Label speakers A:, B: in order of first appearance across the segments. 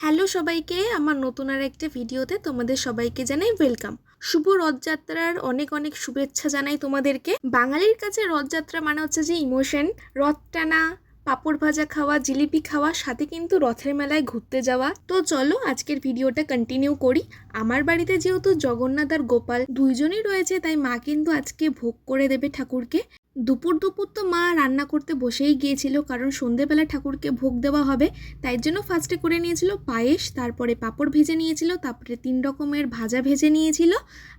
A: Hello সবাইকে, আমার নতুন আর একটা ভিডিওতে তোমাদের সবাইকে জানাই ওয়েলকাম। শুভ রথযাত্রার অনেক অনেক শুভেচ্ছা জানাই তোমাদেরকে। বাঙালির কাছে রথযাত্রা মানে হচ্ছে যে ইমোশন, রথ টানা, পাঁপড় ভাজা খাওয়া, জিলিপি খাওয়া, সাথে কিন্তু রথের মেলায় ঘুরতে যাওয়া। তো চলো আজকের ভিডিওটা কন্টিনিউ করি। আমার বাড়িতে যেহেতু জগন্নাথ আর গোপাল দুইজনই রয়েছে, তাই মা কিন্তু আজকে ভোগ করে দেবে ঠাকুরকে। দুপুর দুপুর তো মা রান্না করতে বসেই গিয়েছিল, কারণ সন্ধেবেলা ঠাকুরকে ভোগ দেওয়া হবে। তাই জন্য ফার্স্টে করে নিয়েছিল পায়েস, তারপরে পাঁপড় ভেজে নিয়েছিল, তারপরে 3 রকমের ভাজা ভেজে নিয়েছিল,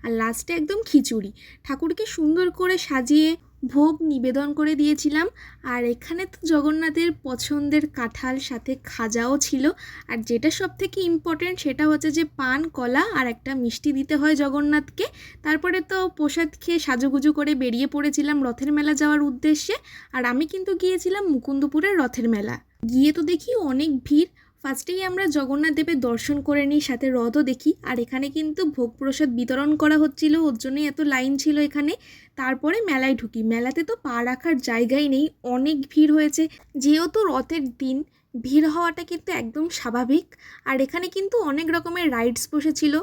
A: আর লাস্টে একদম খিচুড়ি। ঠাকুরকে সুন্দর করে সাজিয়ে ভোগ নিবেদন করে দিয়েছিলাম। আর এখানে তো জগন্নাথের পছন্দের কাঁঠাল, সাথে খাজাও ছিল। আর যেটা সব থেকে ইম্পর্টেন্ট সেটা হচ্ছে যে পান, কলা আর একটা মিষ্টি দিতে হয় জগন্নাথকে। তারপরে তো প্রসাদ খেয়ে সাজুগুজু করে বেরিয়ে পড়েছিলাম রথের মেলা যাওয়ার উদ্দেশ্যে। আর আমি কিন্তু গিয়েছিলাম মুকুন্দপুরের রথের মেলা। গিয়ে তো দেখি অনেক ভিড়। ফার্স্টেই আমরা জগন্নাথ দেবের দর্শন করে নিই, সাথে রথও দেখি। আর এখানে কিন্তু ভোগ প্রসাদ বিতরণ করা হচ্ছিল, ওর জন্যই এত লাইন ছিল এখানে। তারপরে মেলায় ঢুকি। মেলাতে তো পা রাখার জায়গাই নেই, অনেক ভিড় হয়েছে। যেহেতু রথের দিন, ভিড় হওয়াটা কিন্তু একদম স্বাভাবিক। আর এখানে কিন্তু অনেক রকমের রাইডস বসেছিল,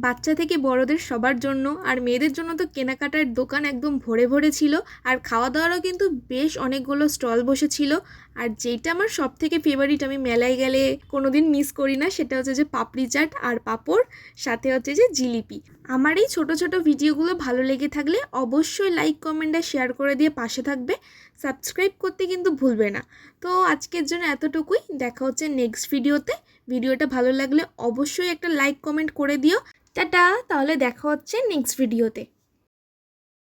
A: বাচ্চা থেকে বড়দের সবার জন্য। আর মেয়েদের জন্য তো কেনাকাটার দোকান একদম ভরে ভরে ছিল। আর খাওয়া দাওয়ারও কিন্তু বেশ অনেকগুলো স্টল বসেছিল। আর যেটা আমার সব থেকে ফেভারিট, আমি মেলায় গেলে কোনোদিন মিস করি না, সেটা হচ্ছে যে পাপড়ি চাট আর পাঁপড়, সাথে হচ্ছে যে জিলিপি। আমার এই ছোটো ছোটো ভিডিওগুলো ভালো লেগে থাকলে অবশ্যই লাইক, কমেন্ট আর শেয়ার করে দিয়ে পাশে থাকবে। সাবস্ক্রাইব করতে কিন্তু ভুলবে না। তো আজকের জন্য এতটুকুই, দেখা হচ্ছে নেক্সট ভিডিওতে। ভিডিওটা ভালো লাগলে অবশ্যই একটা লাইক, কমেন্ট করে দিও। টাটা, তাহলে দেখা হচ্ছে নেক্সট ভিডিওতে।